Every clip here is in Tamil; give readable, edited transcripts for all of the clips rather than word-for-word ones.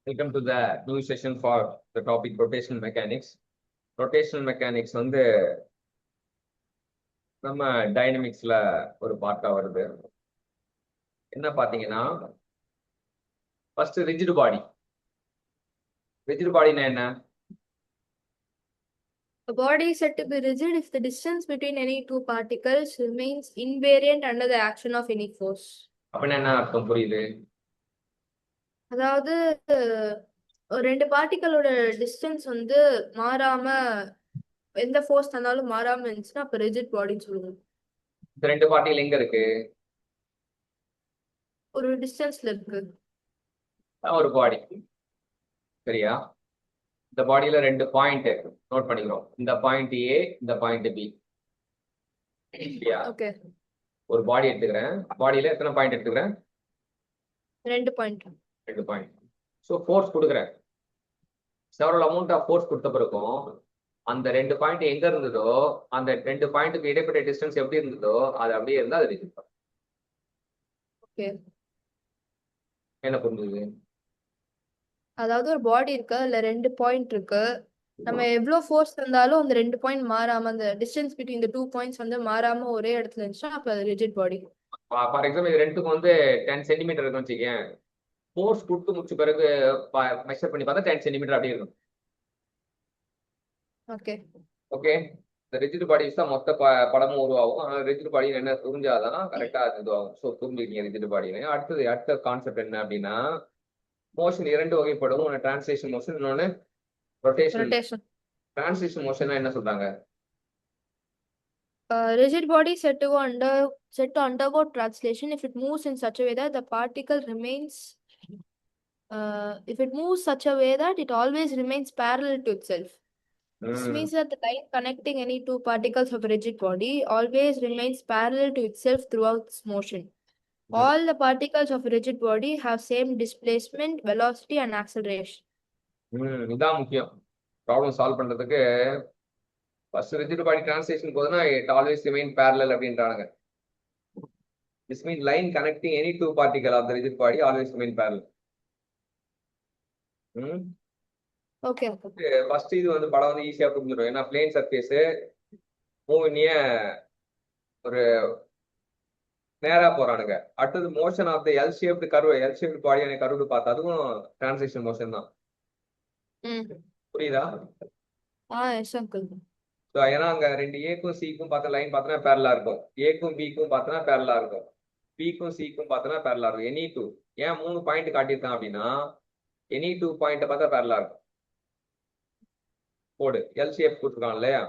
Welcome to the new session for the topic rotational mechanics. Rotational mechanics வந்து நம்ம டைனமிக்ஸ்ல ஒரு பார்ட்டா வருது. என்ன பாத்தீங்கன்னா ஃபர்ஸ்ட் ரிஜிட் பாடி. ரிஜிட் பாடினா என்ன? A body is said to be rigid if the distance between any two particles remains invariant under the action of any force. அப்படின்னா என்ன அர்த்தம் புரியுது? அதாவது ஒரு ரெண்டு பார்ட்டிகளோட டிஸ்டன்ஸ் வந்து மாறாம எந்த ஃபோர்ஸ் தந்தாலும் மாறாம இருந்துச்சுன்னா அப்ப ரிஜிட் பாடின்னு சொல்லுவோம். இந்த ரெண்டு பார்ட்டிகள் எங்க இருக்கு? ஒரு டிஸ்டன்ஸ்ல இருக்கு. ஒரு பாடி. சரியா? இந்த பாடியில ரெண்டு பாயிண்ட் நோட் பண்ணிக்கிறோம். இந்த பாயிண்ட் ஏ, இந்த பாயிண்ட் பி. சரியா? ஓகே. ஒரு பாடி எடுத்துக்கிறேன். பாடியில எத்தனை பாயிண்ட் எடுத்துக்கிறேன்? ரெண்டு பாயிண்ட். ஸோ ஃபோர்ஸ் கொடுக்குறேன். செவரல் அமௌண்ட் ஆஃப் ஃபோர்ஸ் கொடுத்த பிறகும் அந்த ரெண்டு பாயிண்ட் எங்க இருந்ததோ அந்த ரெண்டு பாயிண்ட்டுக்கு இடைப்பட்ட டிஸ்டன்ஸ் எப்படி இருந்ததோ அது அப்படியே இருந்தா அது ரிஜிட் பாடி. ஓகே. என்ன புரிஞ்சுது? அதாவது ஒரு பாடி இருக்கு, அதுல ரெண்டு பாயிண்ட் இருக்கு. நம்ம எவ்வளவு ஃபோர்ஸ் தந்தாலும் அந்த ரெண்டு பாயிண்ட் மாறாம, அந்த டிஸ்டன்ஸ் பிட்வீன் இந்த டூ பாயிண்ட்ஸ் வந்து மாறாம ஒரே இடத்துல இருந்துச்சுன்னா அப்ப அது ரிஜிட் பாடி. ஃபார் எக்ஸாம்பிள் இது ரெண்டுக்கும் வந்து 10 சென்டிமீட்டர் இருக்குன்னு வச்சுக்கேன். ஃபோர்ஸ் கொடுத்து முடிச்ச பிறகு மெஷர் பண்ணி பார்த்தா 10 சென்டிமீட்டர் அப்படியே இருக்கும். ஓகே. ஓகே. இந்த ரிஜிட் பாடிஸ் தான் மொத்த படமும் உருவாகும். ஆனால் ரிஜிட் பாடி என்ன புரிஞ்சாதான் கரெக்டா இதுவாகும். ஸோ புரிஞ்சுக்கிங்க அடுத்த கான்செப்ட் என்ன அப்படின்னா, மோஷன் இரண்டு வகைப்படும். ஒன்று டிரான்ஸ்லேஷன் மோஷன், இன்னொன்று ரொட்டேஷன். டிரான்ஸ்லேஷன் மோஷன் என்ன சொல்றாங்க? Rigid body said to undergo translation if it moves in such a way that the particle remains if it moves such a way that it always remains parallel to itself. This means that the line connecting any two particles of a rigid body always remains parallel to itself throughout its motion. All the particles of a rigid body have same displacement, velocity and acceleration. இதான் முக்கியம் ப்ராப்ளம் சால்வ் பண்றதுக்கு. ஃபர்ஸ்ட் ரிஜிட் பாடி டிரான்ஸ்லேஷன் போதுன்னா இட் ஆல்வேஸ் ரிமைன் parallel அப்படின்றாங்க. This means line connecting any two particle of the rigid body always remain parallel. Okay. First இது வந்து படம் வந்து ஈஸியா புரிஞ்சிடும். ஏன்னா பிளேன் சர்ஃபேஸ் மூவினிய ஒரு நேரா போறானுங்க. அடுத்தது motion of the L shaped பாடியான கர்வ் பார்த்தா அதுவும் டிரான்ஸ்லேஷன் மோஷன் தான். புரியுதா? ஏன்னா அங்க ரெண்டு ஏக்கும் சிக்கும் பார்த்த லைன் பார்த்தோன்னா பேரலா இருக்கும். ஏக்கும் பிக்கும் பார்த்தோன்னா பேரலா இருக்கும். பிக்கும் சிக்கும் பார்த்தோன்னா பேரலா இருக்கும். எனி டூ ஏன் 3 பாயிண்ட் காட்டியிருக்கான் அப்படின்னா எனி 2 பாயிண்ட் பார்த்தா பேரலா இருக்கும். போடு எல் ஷேப் கொடுத்துருக்கான் இல்லையா?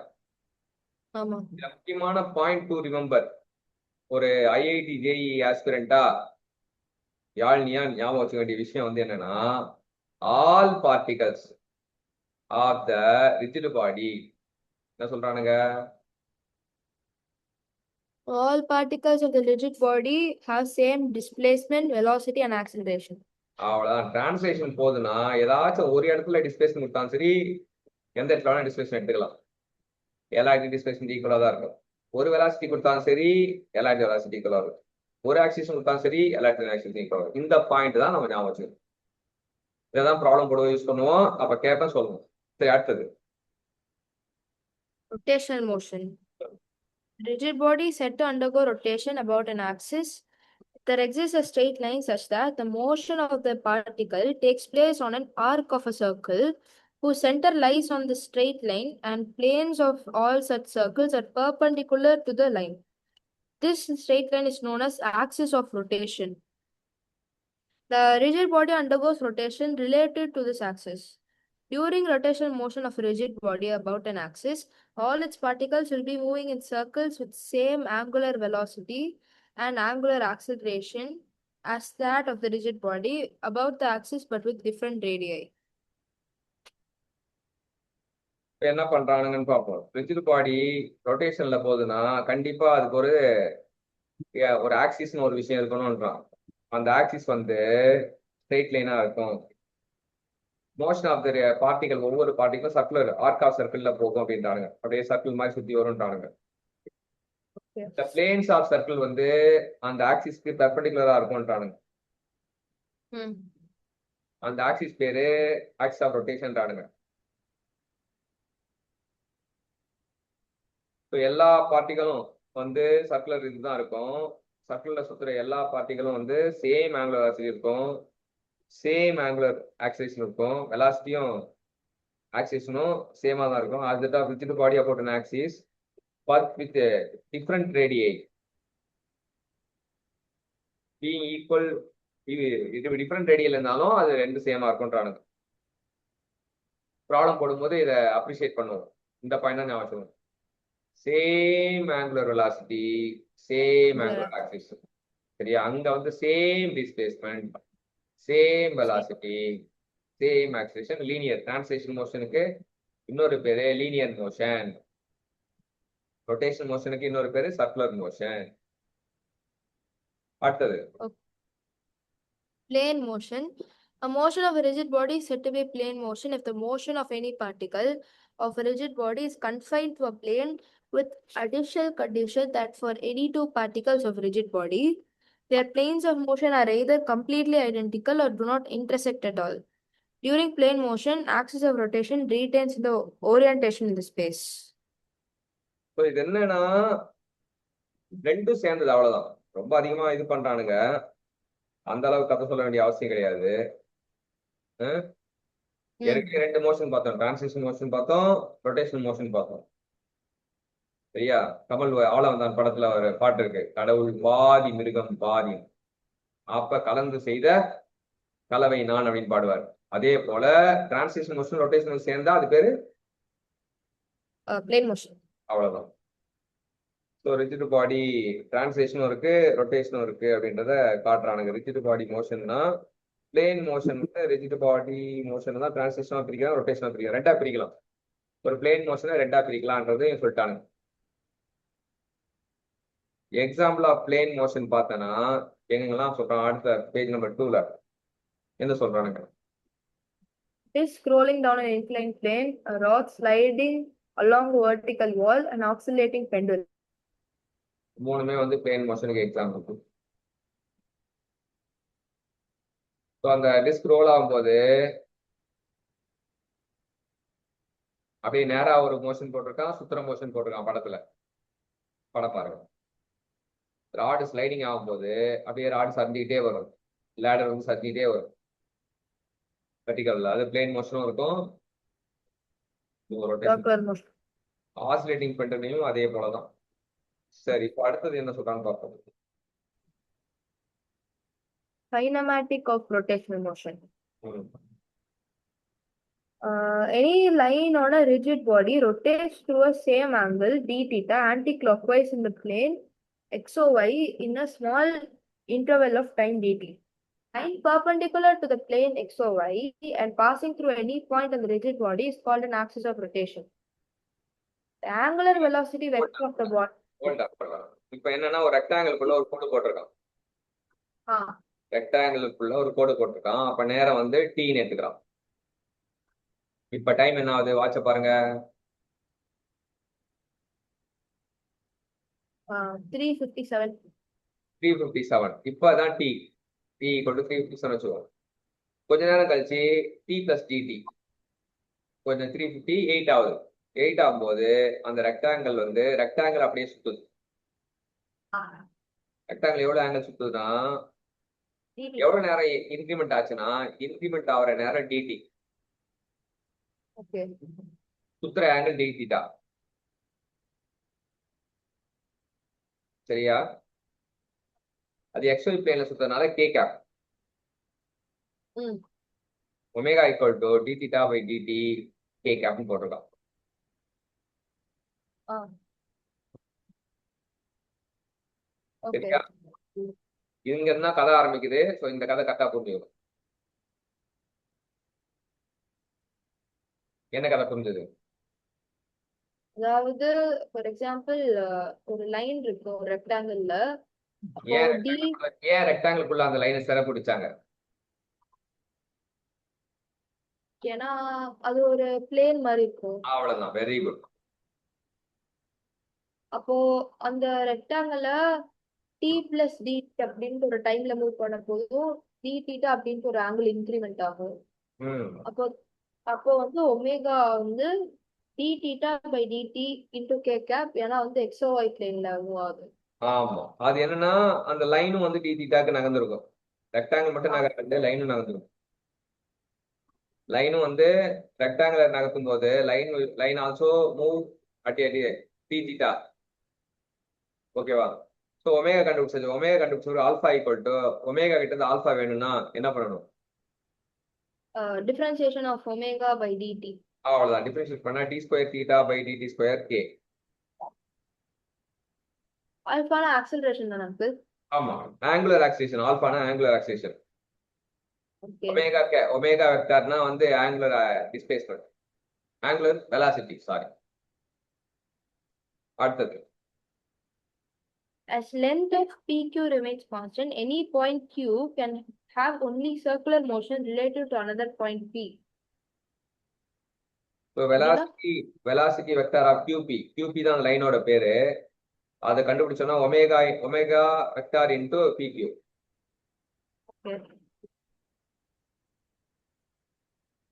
முக்கியமான பாயிண்ட் டு ரிமெம்பர். ஒரு ஐஐடி ஜேஇ ஆஸ்பிரண்டா யாழ்னியா ஞாபகம் வச்சுக்க வேண்டிய விஷயம் வந்து என்னன்னா, all particles of the rigid body என்ன சொல்றானுங்க? All particles of the rigid body have same displacement, velocity and acceleration. அவ்வளவுதான். டிரான்ஸ்லேஷன் போதுன்னா ஏதாச்சும் ஒரு இடத்துல டிஸ்பிளேஸ்மென்ட் கொடுத்தாலும் சரி, எந்த இடத்துல வேணா டிஸ்பிளேஸ்மென்ட் எடுத்துக்கலாம். எல்லா இடத்துலையும் டிஸ்பிளேஸ்மென்ட் ஈக்குவலா தான் இருக்கும். ஒரு வெலாசிட்டி கொடுத்தாலும் சரி, எல்லா இடத்துல வெலாசிட்டி ஈக்குவலா இருக்கும். ஒரு ஆக்சிஸ் கொடுத்தாலும் சரி, எல்லா இடத்துல ஆக்சிஸ் ஈக்குவலா இருக்கும். இந்த பாயிண்ட் தான் நம்ம ஞாபகம் வச்சுக்கணும். இதான் ப்ராப்ளம் போட யூஸ் பண்ணுவோம். அப்ப கேட்பேன் சொல்லுவோம். சரி, அடுத்தது rotational motion. Rigid body is said to undergo rotation about an axis. There exists a straight line such that the motion of the particle takes place on an arc of a circle whose center lies on the straight line and planes of all such circles are perpendicular to the line. This straight line is known as axis of rotation. The rigid body undergoes rotation related to this axis. During rotational motion of a rigid body about an axis, all its particles will be moving in circles with same angular velocity and angular acceleration as that of the rigid body about the axis but with different radii. என்ன பண்றானுங்கன்னு பார்ப்போம். ரிஜிட் பாடி ரொட்டேஷன்ல போகுதுன்னா கண்டிப்பா அதுக்கு ஒரு ஆக்சிஸ்னு ஒரு விஷயம் இருக்கணும்ன்றான். அந்த ஆக்சிஸ் வந்து ஸ்ட்ரெயிட் லைனா இருக்கும். மோஷன் ஆஃப் த பார்ட்டிகல் ஒவ்வொரு பார்ட்டிகளும் சர்க்குலர் ஆர்க் ஆஃப் சர்க்கிள்ல போகும் அப்படின்றானுங்க. அப்படியே சர்க்கிள் மாதிரி சுத்தி வரும்ன்றானுங்க. இந்த பிளேன்ஸ் ஆஃப் சர்க்கிள் வந்து அந்த ஆக்சிஸ்க்கு பெர்பெண்டிகுலரா இருக்கும்ன்றானுங்க. அந்த ஆக்சிஸ் பேரு ஆக்சிஸ் ஆஃப் ரொட்டேஷன்றானுங்க. ஸோ எல்லா பார்ட்டிகளும் வந்து சர்க்குலர் இதுதான் இருக்கும். சர்க்குலர் சுத்துற எல்லா பார்ட்டிகளும் வந்து சேம் ஆங்குலர் வெலாசிட்டி இருக்கும், சேம் ஆங்குலர் ஆக்சிலேஷன் இருக்கும், வெலாசிட்டியும் ஆக்சிலேஷனும் சேமா தான் இருக்கும். as that of rigid body about an axis but with a different radii being equal. இது டிஃப்ரெண்ட் ரேடியல் இருந்தாலும் அது ரெண்டு சேமா இருக்கும்ன்றானுங்க. ப்ராப்ளம் போடும்போது இதை அப்ரிஷியேட் பண்ணுவோம். இந்த பாயிண்ட் தான் ஞாபகம். Same angular velocity, same angular acceleration. சரியா? அங்க வந்து same displacement, same velocity, same acceleration. Linear translation மோஷனுக்கு இன்னொரு பேரு லீனியர் மோஷன், ரொட்டேஷன் மோஷனுக்கு இன்னொரு பேரு சர்க்குலர் மோஷன். அடுத்தது Plane motion. A motion of a rigid body is said to be plane motion if the motion of any particle of a rigid body is confined to a plane with additional condition that for any two particles of rigid body, their planes of motion are either completely identical or do not intersect at all. During plane motion, axis of rotation retains the orientation in the space. So இது என்னன்னா ரெண்டும் சேர்ந்தது, அவ்வளவுதான். ரொம்ப அதிகமா இது பண்றானுங்க, அந்த அளவுக்கு கதை சொல்ல வேண்டிய அவசியம் கிடையாது. ஏற்கனவே ரெண்டு மோஷன் பார்த்தோம், டிரான்ஸ்லேஷன் மோஷன் பார்த்தோம், ரொட்டேஷன் மோஷன் பார்த்தோம். சரியா? கமல் ஆளவந்தான் படத்துல ஒரு பாட்டு இருக்கு, கடவுள் பாதி மிருகம் பாதி, அப்ப கலந்து செய்த கலவை நான் அப்படின்னு பாடுவார். அதே போல டிரான்ஸ்லேஷன் மோஷன் ரொட்டேஷன் சேர்ந்தா அது பேரு plane motion. அவ்வளவுதான். ஸோ ரிஜிட் பாடி டிரான்ஸ்லேஷனும் இருக்கு, ரொட்டேஷனும் இருக்கு அப்படின்றத காட்டுறானுங்க. ரிஜிட் பாடி மோஷன்னா பிளேன் மோஷன் வந்து ரிஜிட் பாடி மோஷன் தான் டிரான்ஸ்லேஷனா பிரிக்கலாம், ரொட்டேஷனா பிரிக்கலாம், ரெண்டா பிரிக்கலாம். ஒரு பிளேன் மோஷனை ரெண்டா பிரிக்கலாம்ன்றது சொல்லிட்டாங்க. எக்ஸாம்பிள் ஆஃப் பிளேன் மோஷன் பார்த்தனா எங்கெல்லாம் சொல்றான்? அடுத்த பேஜ் நம்பர் 2ல என்ன சொல்றானுங்க? Is scrolling down an inclined plane, a rod sliding along a vertical wall, an oscillating pendulum. மூணுமே வந்து பிளேன் மோஷனுக்கு எக்ஸாம்பிள். ஸோ அந்த டிஸ்க் ரோல் ஆகும்போது அப்படியே நேரா ஒரு மோஷன் போட்டிருக்கான், சுத்திர மோஷன் போட்டிருக்கான் படத்துல. படம் பாருங்க. ராடு ஸ்லைடிங் ஆகும்போது அப்படியே ராடு சந்திக்கிட்டே வரும், லேடர் வந்து சந்திக்கிட்டே வரும் வெர்டிகல்ல. அது பிளேன் மோஷனும் இருக்கும், ஆசிலேட்டிங் பெண்டலையும் அதே போலதான். சரி, இப்போ அடுத்தது என்ன சொல்றான்னு பார்ப்போம். Kinematic of rotational motion. Any line on a rigid body rotates through a same angle d theta anti-clockwise in the plane xy in a small interval of time dt. Line perpendicular to the plane xy and passing through any point on the rigid body is called an axis of rotation. The angular velocity vector of the body. இப்போ என்னன்னா ஒரு ரெக்டாங்கிளுக்குள்ள ஒரு கோடு போட்டிருக்கான். ரெக்டாங்கிளுக்குள்ள ஒரு கோடு போட்டிருக்கான். அப்ப நேரம் வந்து டீன்னு எடுத்துக்கிறான். இப்ப டைம் என்ன ஆகுது? வாட்ச பாருங்க. 3:57. 3:57. இப்பதான் டி கொண்டு 3:57 வச்சுக்கோங்க. கொஞ்ச நேரம் கழிச்சு டி பிளஸ் டிடி கொஞ்சம் 3:58 ஆகுது. 8 ஆகும்போது அந்த ரெக்டாங்கிள் வந்து ரெக்டாங்கிள் அப்படியே சுத்துது. ரெக்டாங்கிள் எவ்வளவு ஆங்கிள் சுத்துதுன்னா எவ்வளவு நேரம் இன்க்ரிமெண்ட் ஆச்சுன்னா இன்க்ரிமெண்ட் ஆகிற நேரம் டிடி, சுத்துற ஆங்கிள் டி தீட்டா. சரியா? அது XY பிளேன்ல சுத்தறதுனால K cap. Omega equal to d theta by dt K கேப்னு போட்டிருக்கான். சரியா? இங்க இருந்தா கதை ஆரம்பிக்குது. ஸோ இந்த கதை கரெக்டா புரிஞ்சுக்கணும். என்ன கதை புரிஞ்சது? அதாவது ஃபார் எக்ஸாம்பிள் ஒரு லைன் இருக்கு ஒரு ரெக்டாங்கிள்ல. ஏன் ரெக்டாங்கிள்குள்ள அந்த லைனை சிற பிடிச்சாங்க? ஏன்னா அது ஒரு பிளேன் மாதிரி இருக்கும். அவ்வளவுதான். Very good. அப்போ அந்த ரெக்டாங்கிள டி பிளஸ் டி அப்படின்ட்டு ஒரு டைம்ல மூவ் பண்ண போதும் டி தீட்டா அப்படின்ட்டு ஒரு ஆங்கிள் இன்க்ரிமெண்ட் ஆகும். ம் அப்போ அப்போ வந்து ஒமேகா வந்து d theta by dt into k cap, ஏன்னா வந்து எக்ஸோ ஒய் பிளேன்ல மூவ் ஆகுது. ஆமா, அது என்னன்னா அந்த லைனும் வந்து டி தீட்டாக்கு நகர்ந்துருக்கும். ரெக்டாங்கிள் மட்டும் ஆ, நகர்ந்து லைனும் நகர்ந்துருக்கும். லைனும் வந்து ரெக்டாங்குலர் நகர்த்தும் போது line also move at d theta. ஓகேவா? ஸோ ஒமேகா கண்டுபிடிச்சது ஆல்ஃபா ஈக்குவல் டு ஒமேகா கிட்ட இருந்து ஆல்ஃபா வேணும்னா என்ன பண்ணணும்? Differentiation of omega by dt. அவ்வளவுதான், டிஃபரன்ஷியேட் பண்ணா d square theta by dt square K. ஆல்ஃபான ஆக்சலரேஷன் தானே அங்கிள்? ஆமா, ஆங்குலர் ஆக்சிலேஷன். ஆல்ஃபானா ஆங்குலர் ஆக்சிலேஷன். ஓகே. ஒமேகா வெக்டார்னா வந்து angular displacement, angular velocity. Sorry. அடுத்தது, As length of PQ remains constant, any point Q can have only circular motion related to another point P. So அப்படின்னா வெலாசிட்டி வெக்டார் ஆஃப் கியூபி தான் லைனோட பேரு. அதை கண்டுபிடிச்சோம்னா ஒமேகா வெக்டார் இன்டூ பிக்யூ.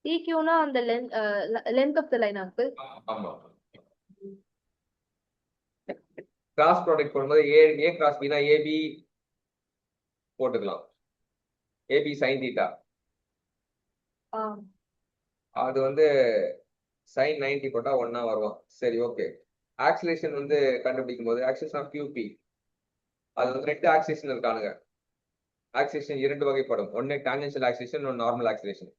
PQனா அந்த length of the line uncle. ஆமா, கிராஸ் ப்ராடக்ட் போடும்போது ஏ கிராஸ் பினா ஏபி போட்டுக்கலாம். AB sine theta. அது வந்து சைன் 90 போட்டா ஒன்னா வரும். சரி, ஓகே. ஆக்சிலேஷன் வந்து கண்டுபிடிக்கும் போது ஆக்சிலேஷன் ஆஃப் கியூபி, அது வந்து 2 ஆக்சிலேஷன் இருக்கானுங்க. ஆக்சிலேஷன் 2 வகைப்படும். ஒன்னு டான்ஜென்ஷியல் ஆக்சிலேஷன், ஒன்னு நார்மல் ஆக்சிலேஷன்.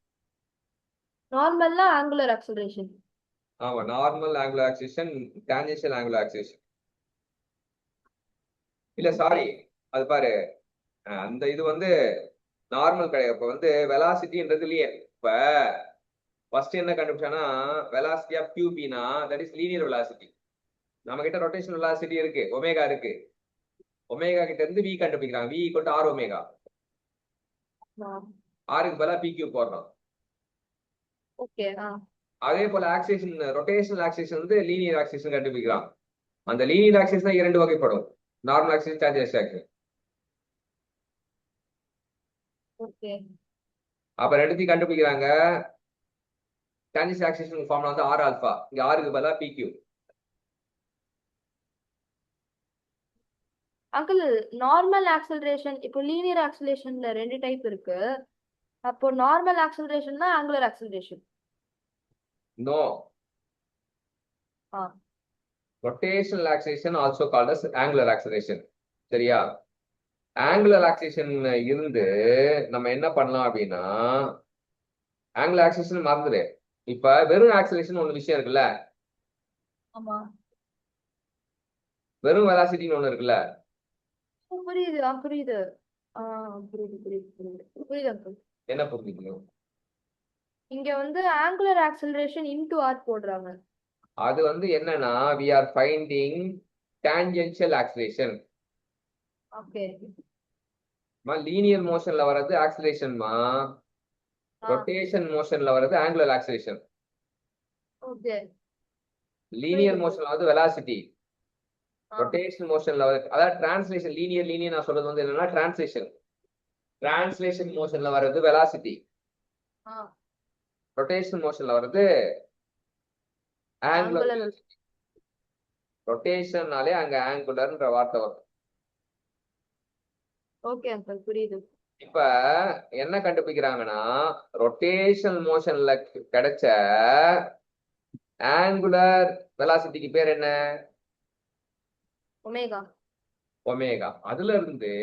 நார்மல்னா ஆங்குலர் ஆக்சலரேஷன். ஆமா, normal angular acceleration, tangential angular acceleration. இல்ல சாரி, அது பாரு, அந்த இது வந்து நார்மல் கிடையாது. இப்ப வந்து வெலாசிட்டின்றது இல்லையே. இப்ப ஃபர்ஸ்ட் என்ன கண்டுபிடிச்சானா வெலாசிட்டி ஆஃப் கியூபினா தட் இஸ் லீனியர் வெலாசிட்டி. நம்ம கிட்ட ரொட்டேஷன் வெலாசிட்டி இருக்கு, ஒமேகா இருக்கு. ஒமேகா கிட்ட இருந்து வி கண்டுபிடிக்கிறாங்க. V equal to r omega. ஆருக்கு பதிலா பி கியூ போடுறோம். ஓகே. அதே போல ஆக்சிலேஷன், ரொட்டேஷனல் ஆக்சிலேஷன் வந்து லீனியர் ஆக்சிலேஷன் கண்டுபிடிக்கிறான். அந்த லீனியர் ஆக்சிலேஷன் 2 வகைப்படும், normal acceleration, tangential acceleration. Okay. அப்ப ரெண்டுத்தையும் கண்டுபிடிக்கிறாங்க. டான்ஜென்ஷியல் ஆக்சிலேஷன் ஃபார்முலா வந்து ஆர் ஆல்பா, இங்க ஆருக்கு பதிலா p q. Uncle normal acceleration, இப்போ லீனியர் ஆக்சலரேஷன்ல 2 டைப் இருக்கு. அப்போ நார்மல் ஆக்சலரேஷன் தான் ஆங்குலர் ஆக்சலரேஷன். நோ, ஆ, rotational acceleration also called as angular acceleration. சரியா? ஆங்குலர் ஆக்சிலேஷன் இருந்து நம்ம என்ன பண்ணலாம் அப்படின்னா, ஆங்குலர் ஆக்சிலேஷன் மறந்துடு. இப்ப வெறும் ஆக்சிலேஷன் ஒண்ணு விஷயம் இருக்குல்ல, ஆமா, வெறும் வெலாசிட்டின்னு ஒண்ணு இருக்குல்ல. புரியுது. புரியுது. புரியுது புரியுது புரியுது புரியுது அங்கிள். என்ன புரிஞ்சுக்கணும்? இங்க வந்து ஆங்குலர் ஆக்சலரேஷன் இன்டு ஆர் போடுறாங்க. அது வந்து என்னன்னா we are finding tangential acceleration. Okay. Linear மோஷன்ல வர்றது ஆக்சிலேஷன்மா, ரொட்டேஷன் மோஷன்ல வர்றது ஆங்குலர் ஆக்சிலேஷன். ஓகே. லீனியர் மோஷன்ல வந்து வெலாசிட்டி, ரொட்டேஷன் மோஷன்ல அதாவது டிரான்ஸ்லேஷன். லீனியர் நான் சொல்றது வந்து என்னன்னா டிரான்ஸ்லேஷன் மோஷன்ல வர்றது வெலாசிட்டி, ரொட்டேஷன் மோஷன்ல வர்றது ஆங்குலர். ரொட்டேஷன்னாலே அங்க ஆங்குலர்ன்ற வார்த்தை வரும். ஓகே அங்கிள், புரியுது. இப்ப என்ன கண்டுபிடிக்கிறாங்கன்னா, ரொட்டேஷனல் மோஷன்ல கிடைச்ச ஆங்குலர் வெலாசிட்டிக்கு பேர் என்ன? ஒமேகா. ஒமேகா. அதுல இருந்து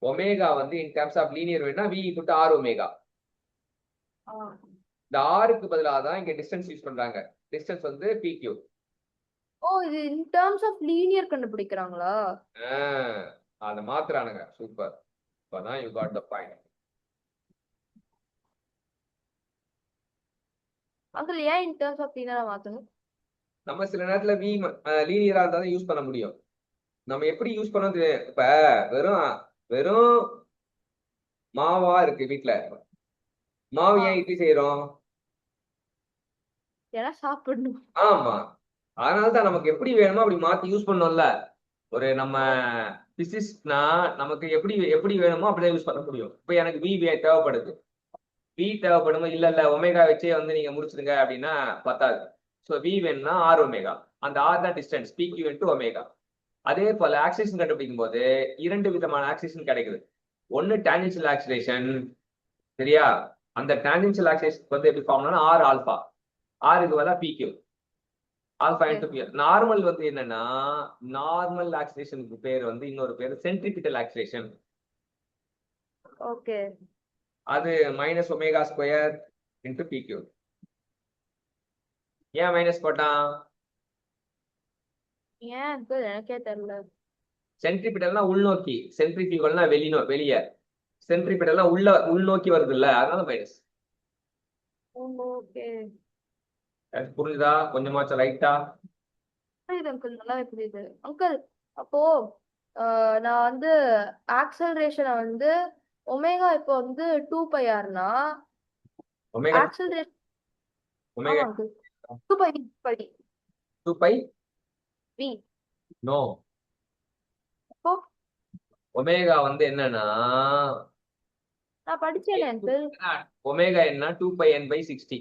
ஒமேகா வந்து இன் டர்ம்ஸ் ஆஃப் லீனியர் வேணும்னா v equal to r omega. இந்த ஆருக்கு பதிலாக தான் இங்க டிஸ்டன்ஸ் யூஸ் பண்றாங்க. டிஸ்டன்ஸ் வந்து pq. ஓ, இது இன் டர்ம்ஸ் ஆஃப் லீனியர் கண்டுபிடிக்கிறாங்களா? அத மாத்துறானுங்க. சூப்பர். இப்பதான் you got the point. Uncle ஏன் இன் டர்ம்ஸ் ஆஃப் லீனியரா மாத்தணும்? நம்ம சில நேரத்துல லீனியரா இருந்தா தான் யூஸ் பண்ண முடியும். நம்ம எப்படி யூஸ் பண்ணது? இப்ப வெறும் வெறும் மாவா இருக்கு வீட்டுல, மாவு ஏன் இட்லி செய்யறோம்? ஏன்னா சாப்பிடணும். ஆமா, அதனாலதான் நமக்கு எப்படி வேணுமோ அப்படி மாத்தி யூஸ் பண்ணோம்ல. ஒரு நம்ம பிசிக்ஸ்னா நமக்கு எப்படி எப்படி வேணுமோ அப்படிதான் யூஸ் பண்ண முடியும். இப்போ எனக்கு வி தேவைப்படுது. வி தேவைப்படுமோ இல்ல ஒமேகா வச்சே வந்து நீங்க முடிச்சிடுங்க அப்படின்னா பத்தாது. ஸோ வி வேணும்னா ஆர் ஒமேகா. அந்த ஆர் தான் டிஸ்டன்ஸ் பிக்யூ இன்டு ஒமேகா. அதே போல ஆக்சிலேஷன் கண்டுபிடிக்கும் போது 2 விதமான ஆக்சிலேஷன் கிடைக்குது. ஒன்னு டான்ஜென்ஷியல் ஆக்சிலேஷன், சரியா? அந்த டான்ஜென்ஷியல் ஆக்சிலேஷன் வந்து எப்படி ஃபார்ம்னா ஆர் ஆல்பா. ஆருக்கு பதிலா p q alpha into p. Normal வந்து என்னன்னா நார்மல் ஆக்சிலேஷனுக்கு பேர் வந்து இன்னொரு பேர் சென்ட்ரிபிட்டல் ஆக்சிலேஷன். ஓகே. அது minus omega square into p q. ஏன் மைனஸ் போட்டான்? ஏன் அங்கிள் எனக்கே தெரியல. சென்ட்ரிபிட்டல்னா உள்நோக்கி, சென்ட்ரிபியூகல்னா வெளியே, சென்ட்ரிபிட்டல்னா உள்நோக்கி வருது இல்ல, அதனால மைனஸ். ஓகே. புரிஞ்சுதா? கொஞ்சமாச்சும் ரைட்டா? புரியுது அங்கிள், நல்லாவே புரியுது அங்கிள். அப்போ நான் வந்து ஆக்சலரேஷனை வந்து ஒமேகா இப்போ வந்து 2πrனா ஒமேகா ஆக்சலரேஷன். ஆமா ஒமேகா அங்கிள், 2π படி 2π. வி. நோ, அப்போ ஒமேகா வந்து என்னன்னா நான் படிச்சேனே அங்கிள். ஒமேகா என்ன 2πn/60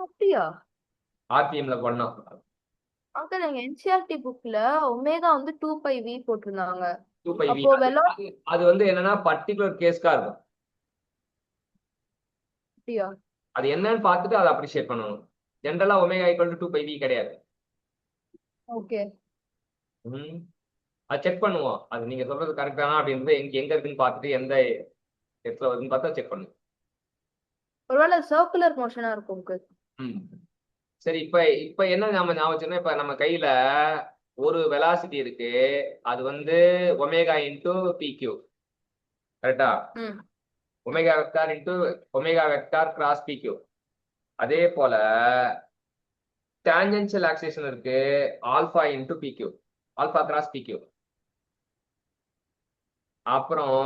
அப்படியா ஆர்பிஎம்ல பண்ணோம். அங்கிள்? எங்க என்சிஆர்டி புக்ல ஒமேகா வந்து 2πv போட்டிருந்தாங்க. 2πv அப்போ அது அது வந்து என்னன்னா பர்டிகுலர் கேஸ்க்கா இருக்கும். அப்படியா? அது என்னன்னு பார்த்துட்டு அதை அப்ரிஷியேட் பண்ணணும். ஜென்ரலா ஒமேகா ஈக்குவல் டு 2πv கிடையாது. ஓகே. ம் அது செக் பண்ணுவோம். அது நீங்க சொல்றது கரெக்டானா அப்படின்றது எங்க இருக்குன்னு பார்த்துட்டு எந்த இடத்துல வருதுன்னு பார்த்தா செக் பண்ணுவோம். ஒருவேளை சர்க்குலர் மோஷனா இருக்கும் அங்கிள். ம் சரி, இப்ப இப்ப என்ன நாம ஞாபகம் வச்சோம்னா, இப்ப நம்ம கையில ஒரு வெலாசிட்டி இருக்கு. அது வந்து ஒமேகா இன்டு பிக்யூ, கரெக்டா? ம். Omega vector into omega vector cross p q. அதே போல டான்ஜென்ஷியல் ஆக்சிலேஷன் இருக்கு, alpha into p q, alpha cross p q. அப்புறம்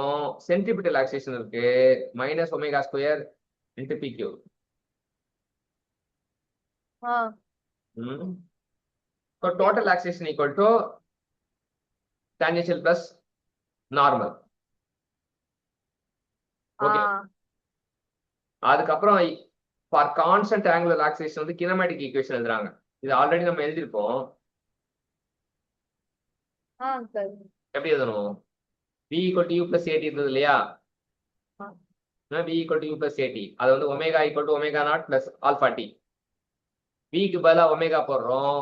சென்ட்ரிபிட்டல் ஆக்சிலேஷன் இருக்கு, minus omega square into p q. ஆ. So total acceleration equal to tangential plus normal. Okay. அதுக்கப்புறம் ஃபார் கான்ஸ்டன்ட் ஆங்குலர் ஆக்சிலேஷன் வந்து கினமேட்டிக் ஈக்குவேஷன் எழுதுறாங்க. இது ஆல்ரெடி நம்ம எழுதியிருப்போம். அங்கிள். எப்படி எழுதணும்? v equal to u plus at இருந்தது இல்லையா? v equal to u plus at. அது வந்து omega equal to omega naught plus alpha t. v க்கு பதிலா ஒமேகா போடுறோம்,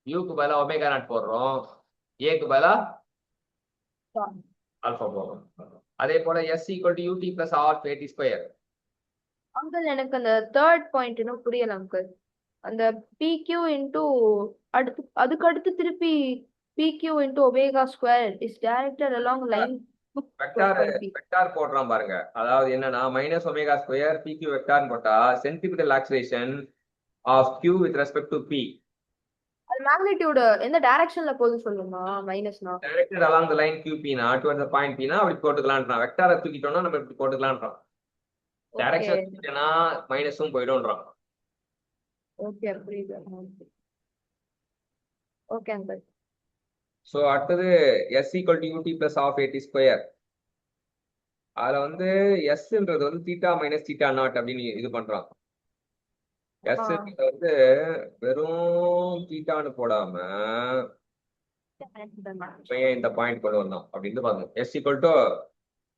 u க்கு பதிலா ஒமேகா நாட் போடுறோம், a க்கு பதிலா ஆல்பா போடுறோம். அதே போல s equal to ut plus half at square. Uncle எனக்கு அந்த தேர்ட் பாயிண்ட் இன்னும் புரியல அங்கிள். அந்த பிக்யூ இன்டூ அதுக்கு அடுத்து திருப்பி p q into omega square is directed along line. Vector போடுறான் பாருங்க. அதாவது என்னன்னா minus omega square p q vector போட்டா centripetal acceleration of q with respect to p அது மேக்னிடியூட் எந்த டைரக்ஷன்ல போகுது சொல்லுமா? மைனஸ்னா directed along the line qp னா டுவர்ட்ஸ் தி பாயிண்ட் p னா அப்படி போட்டுக்கலாம்ன்றான். வெக்டாரை தூக்கிட்டோம்னா நம்ம இப்படி போட்டுக்கலாம்ன்றான். ஓகே. டைரக்ஷன் தூக்கிட்டோம்னா மைனஸும் போயிடும்ன்றான். ஓகே புரியுது. Okay uncle. ஸோ அடுத்தது s equal to ut plus half at square. அதுல வந்து sன்றது வந்து தீட்டா மைனஸ் தீட்டா நாட் அப்படின்னு இது பண்றான். s வந்து வெறும் தீட்டான்னு போடாம இந்த பாயிண்ட் கொண்டு வந்தோம் அப்படின்னு பாருங்க. s equal to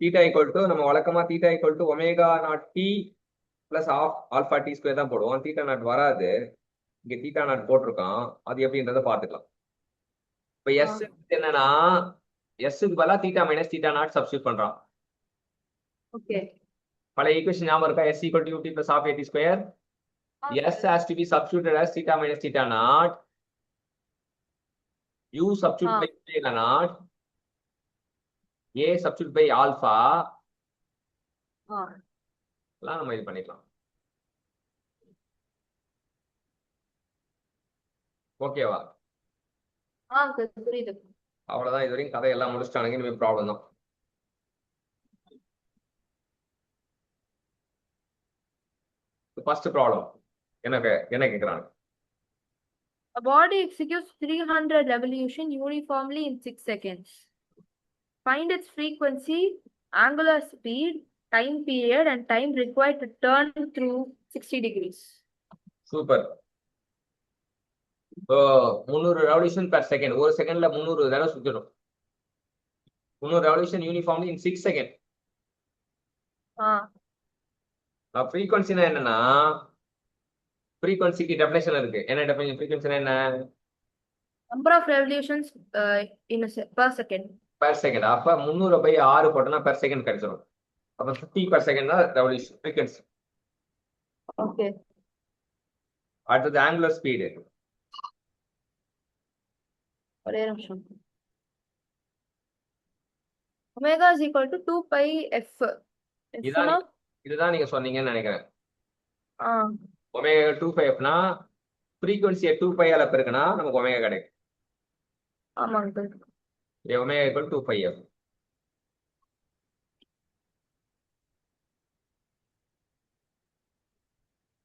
theta equal to நம்ம வழக்கமா theta equal to omega naught t plus of alpha t square தான் போடுவோம். தீட்டா நாட் வராது, இங்க தீட்டா நாட் போட்டிருக்கான். அது எப்படின்றத பார்த்துக்கலாம். இப்ப எஸ் என்னன்னா எஸ்க்கு பதிலா theta minus theta not substitute பண்றான். ஓகே. பழைய ஈக்குவேஷன் ஞாபகம் இருக்கா? s equal to ut plus half at square. s has to be substituted as theta minus theta naught. u substitute by omega naught. a substitute by alpha. எல்லாம் நம்ம இது பண்ணிக்கலாம். ஓகேவா? புரியுது. அவ்வளவுதான். இது வரைக்கும் கதையெல்லாம் முடிச்சிட்டானுங்க. இனிமே ப்ராப்ளம் தான். ஃபர்ஸ்ட் ப்ராப்ளம் என்ன கேட்கிறாங்க? A body executes 300 revolutions uniformly in 6 seconds. Find its frequency, angular speed, time period, and time required to turn through 60 degrees. Super. இப்போ 300 ரெவல்யூஷன் பெர் செகண்ட், ஒரு செகண்ட்ல 300 தடவை சுத்திடும். 300 ரெவல்யூஷன் யூனிஃபார்ம்லி இன் 6 செகண்ட். ஃப்ரீக்வன்சினா என்னன்னா, ஃப்ரீக்வன்சிக்கு டெஃபினேஷன் இருக்கு. என்ன டெஃபினேஷன்? ஃப்ரீக்வன்சினா என்ன? Number of revolutions in a per second. Per second. அப்ப 300 பை 6 போட்டோம்னா பெர் செகண்ட் கிடைச்சிடும். அப்ப 50 பெர் செகண்ட் தான் ரெவல்யூஷன் ஃப்ரீக்வன்சி. Okay. அடுத்தது ஆங்குலர் ஸ்பீடு. ஒரே நிமிஷம். Omega is equal to 2 pi f. இதுதான் நீங்க சொன்னீங்கன்னு நினைக்கிறேன். ஆ ஒமேகா 2 பை எஃப்னா ஃப்ரீக்வன்சியை 2 பையால பெருக்கினா நமக்கு ஒமேகா கிடைக்கும். ஆமாங்க. Omega equal 2 pi f.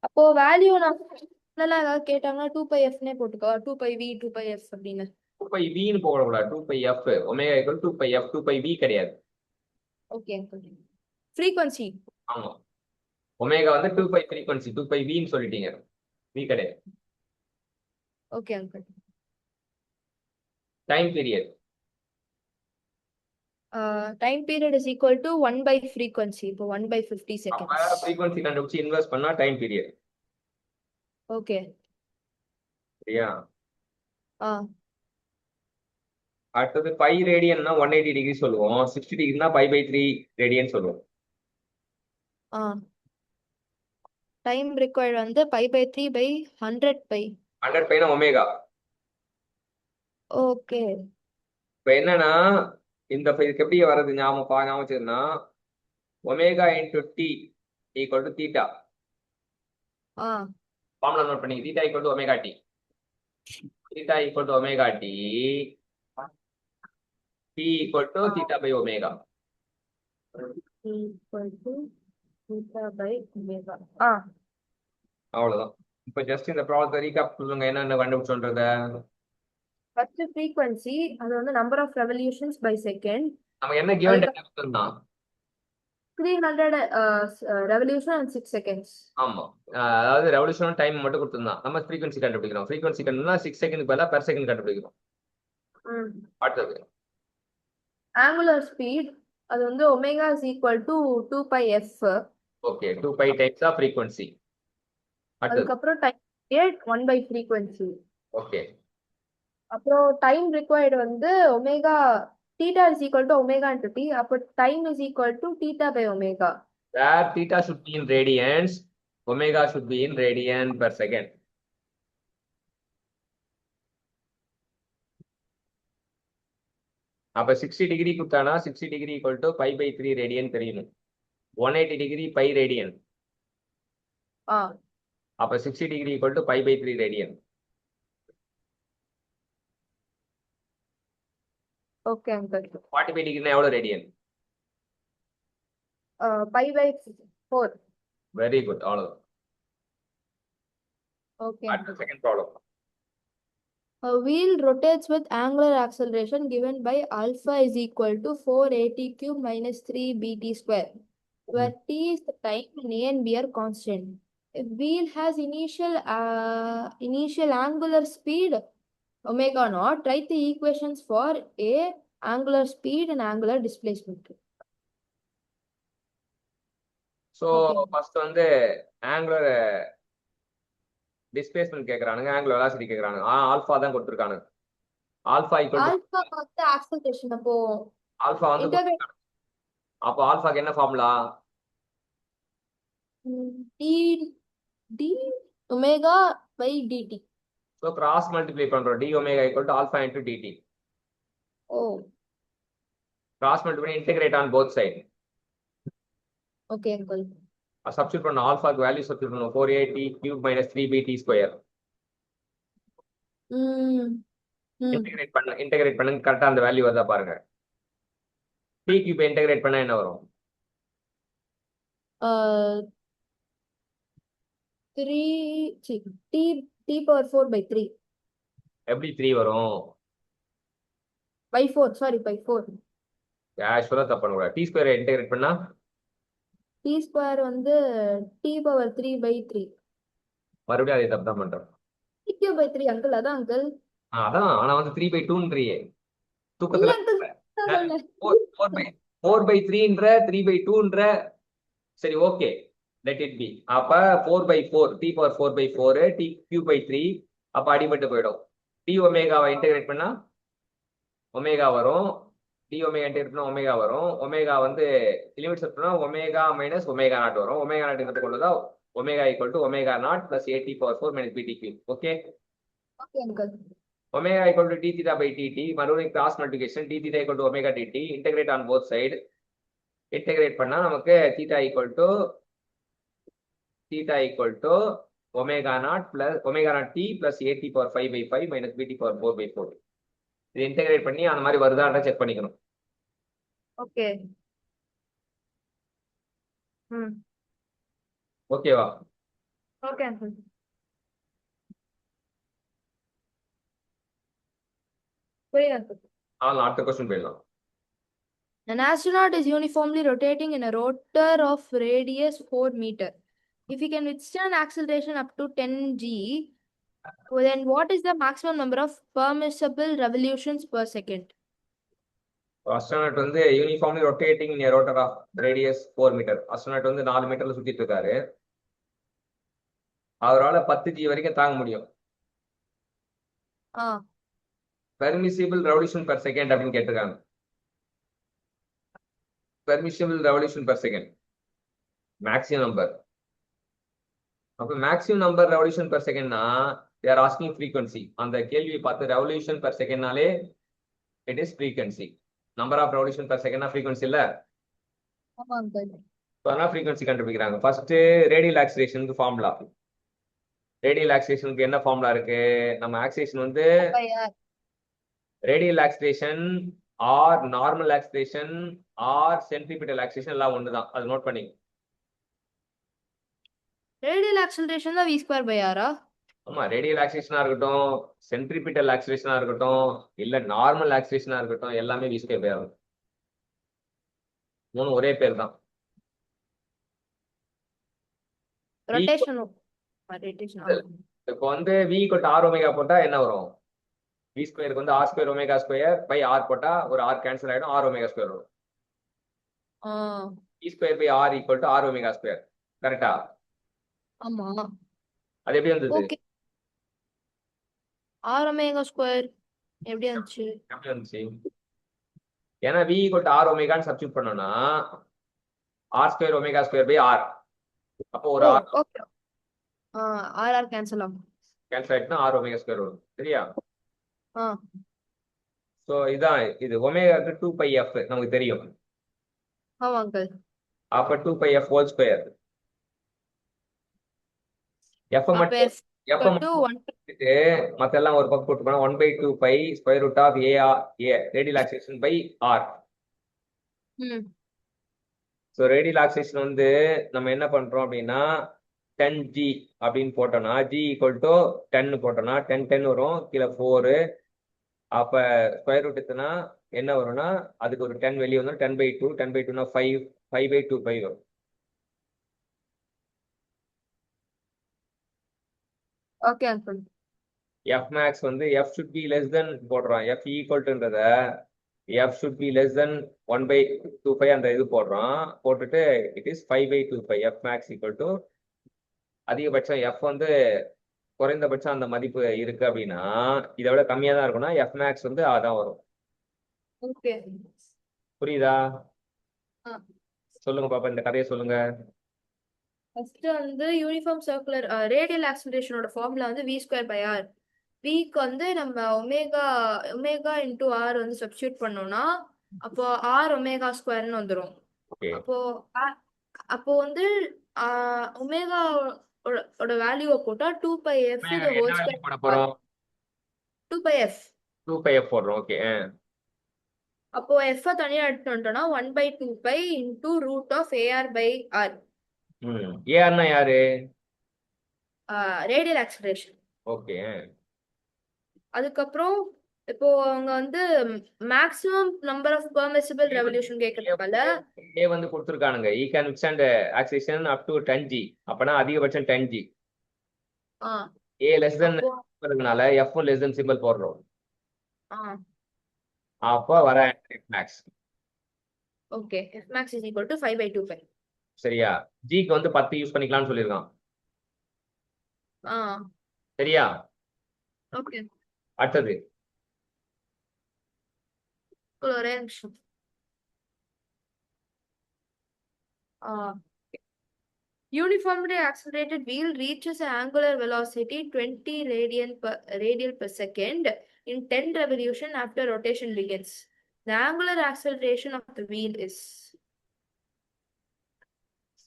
அப்போ வேல்யூ நான் ஏதாவது கேட்டாங்கன்னா 2 pi f னே போட்டுக்கோ. 2 pi v 2 pi f அப்படின்னு. 2 பை வின்னு போடக்கூடாது. 2 pi f. Omega equal 2 pi f. 2 pi v கிடையாது. ஓகே. ஃப்ரீக்வன்சி. ஆமா. ஒமேகா வந்து 2 பை ஃப்ரீக்வன்சி. 2 பை வின்னு சொல்லிட்டீங்க. வி கிடையாது. Okay uncle. Time period. Time period is equal to 1 by frequency. இப்போ 1 by 50 அப்ப seconds. ஃப்ரீக்வன்சி கண்டுபிடிச்சு இன்வெஸ்ட் பண்ணா டைம் பீரியட். ஓகே. சரியா? அடுத்தது பை ரேடியன்னா 180 டிகிரி சொல்லுவோம். 60 டிகிரினா பை பை 3 ரேடியன் சொல்லுவோம். டைம் ரிக்வயர்ட் வந்து பை பை 3 by 100 பை. 100 பைனா ஒமேகா. ஓகே. இப்ப என்னன்னா, இந்த இதுக்கு எப்படி வர்றது ஞாபகம் வச்சதுன்னா, omega into t equal to theta. Formula note பண்ணி. Theta equal to omega t. Theta equal to omega t. T equal to theta by omega. அவ்வளவுதான். இப்ப ஜஸ்ட் இந்த ப்ராப்ளத்தை ரீகேப் சொல்லுங்க. என்னென்ன கண்டுபிடிச்சோன்றத. ஃபர்ஸ்ட் ஃப்ரீக்வன்சி, அது வந்து number of revolutions by second. நம்ம என்ன கிவன் டேட்டா கொடுத்திருந்தோம்? 300 revolution and 6 seconds. ஆமா. அதாவது ரெவல்யூஷன் டைம் மட்டும் கொடுத்திருந்தான். நம்ம ஃப்ரீக்வன்சி கண்டுபிடிக்கிறோம். ஃப்ரீக்வன்சி கண்டுனா 6 செகண்ட் பதிலா பெர் செகண்ட் கண்டுபிடிக்கிறோம். அடுத்தது ஆங்குலர் ஸ்பீட், அது வந்து omega is equal to 2 pi f. Okay. 2 pi times of frequency. அதுக்கப்புறம் time period 1 by frequency. Okay. அப்புறம் டைம் ரிக்வயர்டு வந்து omega theta is equal to omega into t. அப்போ time is equal to theta by omega. Where theta should be in radians, omega should be in radian per second. அப்ப 60 டிகிரி கொடுத்தானா 60 degree equal to pi by 3 radian தெரியணும். 180 டிகிரி பை ரேடியன். அப்ப 60 degree equal to pi by 3 radian. Okay uncle. 45 டிகிரினா எவ்வளவு radian? pi by 4. Very good. அவ்வளவுதான். ஓகே. அடுத்த second problem. A wheel rotates with angular acceleration given by alpha is equal to 4at cube minus 3 bt square, where t is the time and a and b are constant. If wheel has initial angular speed omega naught, write the equations for a, angular speed and angular displacement. So first வந்து angular டிஸ்பிளேஸ்மென்ட் கேக்குறானுங்க, ஆங்குலர் வெலாசிட்டி கேக்குறானுங்க. ஆல்பா தான் கொடுத்திருக்கானுங்க. ஆல்பா ஈக்குவல் ஆல்பா வந்து ஆக்சலரேஷன். அப்போ ஆல்பா வந்து அப்போ ஆல்பாக்கு என்ன formula? d omega by dt. So cross multiply பண்றோம். d omega equal to alpha into dt. Cross multiply, integrate on both side. Okay uncle. Substitute பண்ண ஆல்பாக்கு வேல்யூ சப்ஸ்டிட்யூட் பண்ணுவோம். 4at cube minus 3bt square. Integrate பண்ணுங்க. கரெக்டா அந்த வேல்யூ வருதா பாருங்க. t cube இன்டகிரேட் பண்ணா என்ன வரும்? 3 t power 4 by 3. எப்படி 3 வரும்? by 4, sorry, by 4. ஆக்சுவலா தப்பு பண்ணக்கூடாது. டி ஸ்கொயர் இன்டெகிரேட் பண்ணா t square வந்து t power 3 by 3. மறுபடியும் அதே தப்பு தான் பண்றோம். t cube by 3 அங்கிள், அதான் அங்கிள். அதான் ஆனா வந்து 3/2ன்றியே இல்ல தூக்கத்துல அங்கிள், நான் சொன்னேன். 4/3ன்ற 3/2ன்ற. சரி ஓகே, லெட் இட் பி. அப்ப 4/4 t power 4/4 t cube by 3. அப்ப அடிபட்டு போயிடும். டி ஒமேகாவை இன்டெகிரேட் பண்ணா ஒமேகா வரும். டி ஒமேகா இன்டெகிரேட் பண்ணா ஒமேகா வரும். ஒமேகா வந்து லிமிட் செட் பண்ணா ஒமேகா மைனஸ் ஒமேகா நாட் வரும். ஒமேகா நாட் எடுத்து கொள்ளுதா omega equal to omega naught plus AD power 4 minus b t cube. Okay, okay uncle. Omega equal to d theta by d t. மறுபடியும் cross multiplication d theta equal to omega DD. Integrate on both side. Integrate பண்ணா நமக்கு theta equal to omega naught plus omega naught t plus AD power 5/5 minus bt power 4/4. இது இன்டெகிரேட் பண்ணி அந்த மாதிரி வருதான்னு செக் பண்ணிக்கணும். ஓகே. ம். ஓகேவா? Okay uncle. புரியுது அங்கிள். அடுத்த கொஸ்டின் போயிடலாம். An astronaut is uniformly rotating in a rotor of radius 4 meter. If he can withstand acceleration up to 10 g, then what is the maximum number of permissible revolutions per second? Astronaut வந்து uniformly rotating in rotor of radius 4 metre. Astronaut வந்து 4 மீட்டர்ல சுத்திட்டு இருக்காரு. அவரால் 10 G வரைக்கும் தாங்க முடியும். ஆ பெர்மிசிபிள் ரெவல்யூஷன் பெர் செகண்ட் அப்படின்னு கேட்டிருக்காங்க. Permissible revolution per second maximum number. அப்போ மேக்ஸிமம் நம்பர் ரெவல்யூஷன் பெர் செகண்ட்னா தேர் ஆஸ்கிங் ஃப்ரீக்வன்சி. அந்த கேள்வியை பார்த்து ரெவல்யூஷன் பெர் செகண்ட்னாலே it is frequency. Number of revolution per செகண்ட்னா ஃப்ரீக்வன்சி இல்ல. ஆமா அங்கிள். அதான் ஃப்ரீக்வன்சி கண்டுபிடிக்கிறாங்க. ஃபர்ஸ்ட் ரேடியல் ஆக்சிலேஷனுக்கு ஃபார்முலா. ரேடியல் ஆக்சிலேஷனுக்கு என்ன ஃபார்முலா இருக்கு? நம்ம ஆக்சிலேஷன் வந்து radial acceleration or normal acceleration or centripetal acceleration எல்லாம் ஒண்ணுதான். அது நோட் பண்ணி. ரேடியல் ஆக்சலரேஷன் தான் v ஸ்கொயர் பை r. ஆமா, ரேடியல் ஆக்சிலேஷனா இருக்கட்டும், சென்ட்ரிபிட்டல் ஆக்சிலேஷனா இருக்கட்டும், இல்ல நார்மல் ஆக்சிலேஷனா இருக்கட்டும், எல்லாமே v ஸ்கொயர் பை r. மூணு ஒரே பேர் தான். ரொட்டேஷன். இப்போ வந்து v equal to r omega போட்டா என்ன வரும்? v ஸ்கொயருக்கு வந்து r square omega square by r போட்டா ஒரு r கேன்சல் ஆயிடும், r ஒமேகா ஸ்கொயர் வரும். v square by r equal to r omega square. கரெக்டா? ஆமா. அது எப்படி வந்தது? ஓகே. r ஒமேகா ஸ்கொயர் எப்படி வந்துச்சு? எப்படி வந்துச்சு? ஏன்னா v ஈக்குவல் டு r ஒமேகான்னு சப்ஸ்டிட்யூட் பண்ணோம்னா r square omega square by r. அப்போ ஒரு r ஓகே. r கேன்சல் ஆகும். கேன்சல் ஆயிட்டுனா r ஒமேகா ஸ்கொயர் வரும். சரியா? ஆ சோ இதான் இது ஒமேகாக்கு 2πf நமக்கு தெரியும். ஆமா அங்கிள். அப்ப 2πf ஹோல் ஸ்கொயர். f மட்டும் f மட்டும் மத்த எல்லாம் ஒரு பக்கம் போட்டு போனா 1/2π square root of a radial acceleration by r. So radial acceleration வந்து நம்ம என்ன பண்றோம் அப்படின்னா 10g அப்படின்னு போட்டோம்னா g ஈக்குவல் டு 10 போட்டோம்னா 10 வரும், கீழே 4. அப்ப ஸ்கொயர் ரூட் எடுத்தனா என்ன வரும்னா அதுக்கு ஒரு 10 வெளியே வந்து 10/2. 10/2னா 5/2π வரும். Okay uncle. f max வந்து f should be less than போடுறோம். f ஈக்குவல் டுன்றத f should be less than 1/2π அந்த இது போடுறோம். போட்டுட்டு it is 5/2π. f max equal to அதிகபட்சம் f வந்து குறைந்தபட்சம் அந்த மதிப்பு இருக்கு அப்படின்னா இதை விட கம்மியா தான் இருக்கும்னா f max வந்து அதான் வரும். ஓகே. புரியுதா? சொல்லுங்க பாப்பா, இந்த கதையை சொல்லுங்க. ஃபர்ஸ்ட் வந்து யூனிஃபார்ம் சர்க்குலர் ரேடியல் ஆக்சலரேஷனோட ஃபார்முலா வந்து v ஸ்கொயர் பை r. விக்கு வந்து நம்ம ஒமேகா இன்டூ r வந்து சப்ஸ்டியூட் பண்ணோம்னா அப்போ r ஒமேகா ஸ்கொயர்னு வந்துடும். அப்போ அப்போ வந்து ஒமேகா ஓட வேல்யூவை போட்டா 2πf the whole square போட போறோம். 2πf. 2πf போடுறோம். ஓகே. அப்போ f தனியா எடுத்து வந்துட்டோம்னா 1/2π into root of ar by r. ஏஆர்னா யாரு? Radial acceleration. ஓகே. அதுக்கப்புறம் இப்போ அவங்க வந்து maximum number of permissible revolution கேட்கறதுனால ஏ வந்து கொடுத்துருக்கானுங்க he can withstand acceleration up to 10G. அப்பனா அதிகபட்சம் 10G. Ah a less than அப்போ இருக்கிறதுனால எஃப் லெஸ் தென் சிம்பிள் போடுறோம். ஆ அப்போ வர max okay f max is equal to 5/25. சரியா? ஜிக்கு வந்து 10 யூஸ் பண்ணிக்கலாம்னு சொல்லியிருக்கான். ஆ சரியா? ஓகே அடுத்தது ஒரே நிமிஷம். Uniformly accelerated wheel reaches an angular velocity 20 radial per second in 10 revolution after rotation begins. The angular acceleration of the wheel is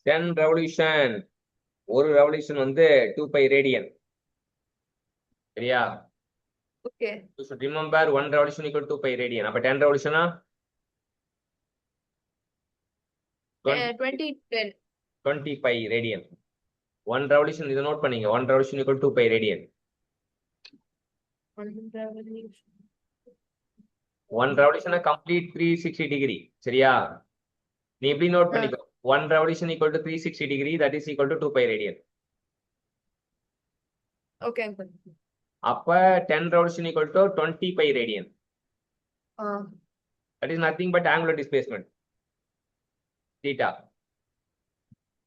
10 revolution. ஒரு ரெவல்யூஷன் வந்து 2π ரேடியன். சரியா? okay. You should remember 1 revolution equal to 2π radian. அப்ப 10 revolution 2010. 20π radian. 1 revolution இதை நோட் பண்ணீங்க. 1 revolution equal to 2π radian. 1 revolution complete 360 degree. சரியா? நீ எப்படி நோட் பண்ணிக்கோ? 1 revolution equal to 360 degree, that is equal to 2π radian. Okay. அப்ப 10 revolution equal to 20π radian. That is nothing but angular displacement. Theta.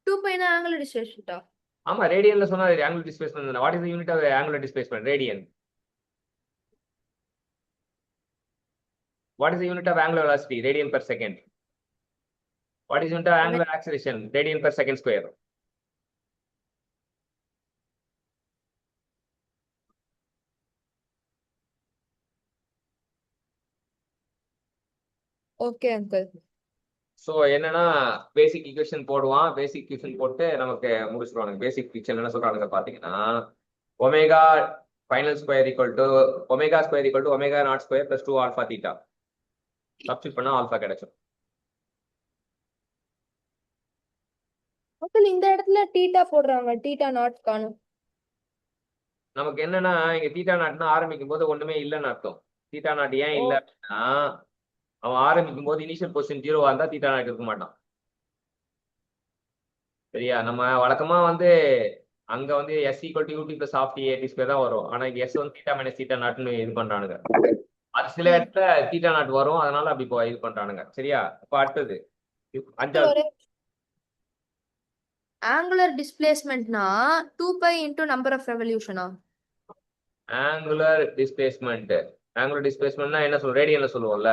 2π angular displacement. ஆமா, ரேடியன்ல சொன்னா angular displacement. What is the unit of angular displacement? Radian. What is the unit of angular velocity? Radian per second. What is unit of angular acceleration? Radian per second square. Okay, uncle. So என்னன்னா பேசிக் ஈக்குவேஷன் போடுவான். பேசிக் ஈக்குவேஷன் போட்டு நமக்கு முடிச்சிருவானுங்க. பேசிக் ஈக்குவேஷன் என்ன சொல்றானுங்க பாத்தீங்கன்னா, omega final square equal to omega square equal to omega naught square plus 2 alpha theta. Substitute பண்ணா ஆல்ஃபா கிடைக்கும். uncle இந்த இடத்துல தீட்டா போடுறாங்க, தீட்டா நாட் காணும். நமக்கு என்னன்னா இங்க தீட்டா நாட்னா ஆரம்பிக்கும் போது ஒண்ணுமே இல்லைன்னு அர்த்தம். தீட்டா நாட் ஏன் இல்லை அப்படின்னா, அவன் ஆரம்பிக்கும் போது இனிஷியல் பொசிஷன் 0வா இருந்தா தீட்டா நாட் இருக்க மாட்டான். சரியா? நம்ம வழக்கமா வந்து அங்க வந்து s equal to u t plus half t a t square தான் வரும். ஆனா இங்க s வந்து தீட்டா மைனஸ் தீட்டா நாட்னு இது பண்றானுங்க. அது சில இடத்துல தீட்டா நாட் வரும், அதனால அப்படி இது பண்றானுங்க. சரியா? அப்ப அடுத்தது 5வது angular displacementனா 2π into number of revolution. Angular displacement. Angular டிஸ்பிளேஸ்மெண்ட்னா என்ன சொல்றோம்? ரேடியன்ல சொல்லுவோம்ல.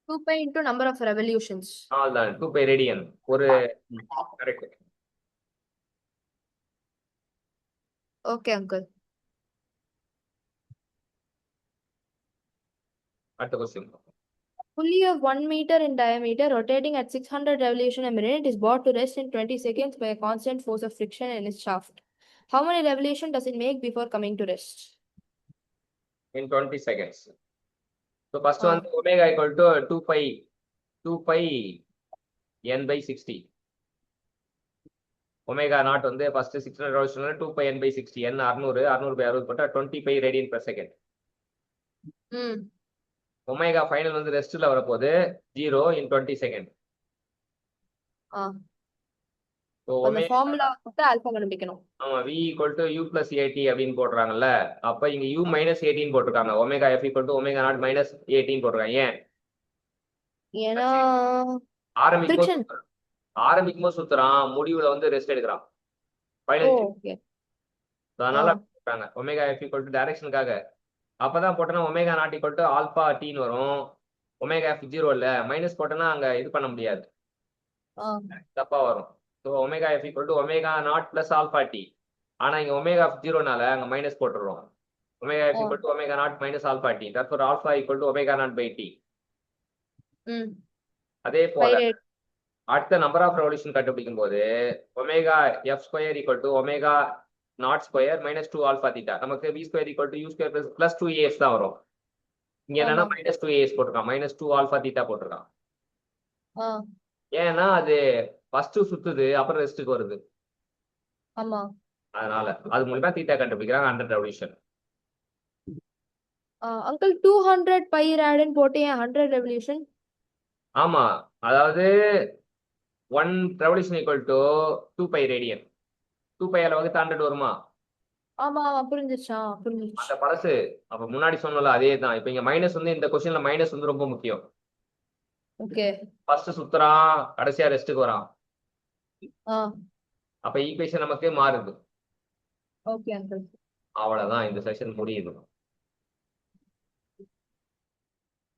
2π into number of revolutions. அவ்வளவுதான், 2π ரேடியன். ஒரு கரெக்ட். Okay, uncle. அடுத்த question. Pulley of 1 meter in diameter rotating at 600 revolution a minute is brought to rest in 20 seconds by a constant force of friction in its shaft. How many revolution does it make before coming to rest? In 20 seconds. So first வந்து omega equal to 2π n by 60. Omega naught வந்து ஃபர்ஸ்ட் 600 ரெவல்யூஷன்ல 2π n by 60. n 600 by 60 போட்டா 20π radian per second. Omega final வந்து ரெஸ்ட்ல வரப்போகுது 0 in 20 செகண்ட். அந்த ஃபார்முலா போட்டு ஆல்பா கண்டுபிடிக்கணும். ஆமா, v equal to u plus at அப்படின்னு போடுறாங்கல்ல. அப்ப இங்க u minus 18 போட்டிருக்காங்க. Omega f equal to omega not minus 18 போட்டிருக்காங்க. ஏன்? ஏன்னா ஆரம்பிக்கும் போது சுத்துறான், முடிவுல வந்து ரெஸ்ட் எடுக்கிறான். அதனால போட்டாங்க ஒமேகா f equal to டைரக்ஷனுக்காக. அப்பதான் போட்டோன்னா omega not equal to alpha டீன்னு வரும். ஒமேகா எஃப் 0 இல்ல, மைனஸ் போட்டோன்னா அங்க இது பண்ண முடியாது, தப்பா வரும். So omega f equal to omega naught plus alpha t. ஆனா இங்க ஒமேகா எஃப் 0னால அங்க மைனஸ் போட்டுருவோம். Omega f equal to omega naught minus alpha t. Therefore alpha equal to omega naught by t. அதே போல அடுத்த நம்பர் ஆஃப் ரெவல்யூஷன் கண்டுபிடிக்கும் போது omega f square equal to omega naught square minus 2 alpha theta. நமக்கு v square equal to u square plus 2as தான் வரும். இங்க என்னன்னா மைனஸ் 2as போட்டிருக்கான், மைனஸ் 2 ஆல்பா தீட்டா போட்டிருக்கான். ஏன்னா அது ஃபர்ஸ்ட் சுத்துது, அப்புறம் ரெஸ்ட்டுக்கு வருது. அதனால அது மூலமா தீட்டா கண்டுபிடிக்கிறாங்க 100 ரெவல்யூஷன். அங்கிள் 200 பை ரேடுன்னு போட்டு ஏன் 100 ரெவல்யூஷன்? ஆமா, அதாவது 1 ரெவல்யூஷன் ஈக்குவல் டு 2π ரேடியன். 2π அளவுக்கு 100 வருமா? ஆமா ஆமா புரிஞ்சிருச்சா புரிஞ்சிருச்சு. அந்த பழசு அப்ப முன்னாடி சொன்னல அதே தான். இப்ப இங்க மைனஸ் வந்து இந்த கொஸ்டின்ல மைனஸ் வந்து ரொம்ப முக்கியம். ஓகே. ஃபர்ஸ்ட் சுத்துறான், கடைசியா ரெஸ்ட்டுக்கு வரான். ஆ அப்ப ஈக்குவேஷன் நமக்கு மாறுது. Okay uncle. அவ்வளவுதான், இந்த செஷன் முடியுது.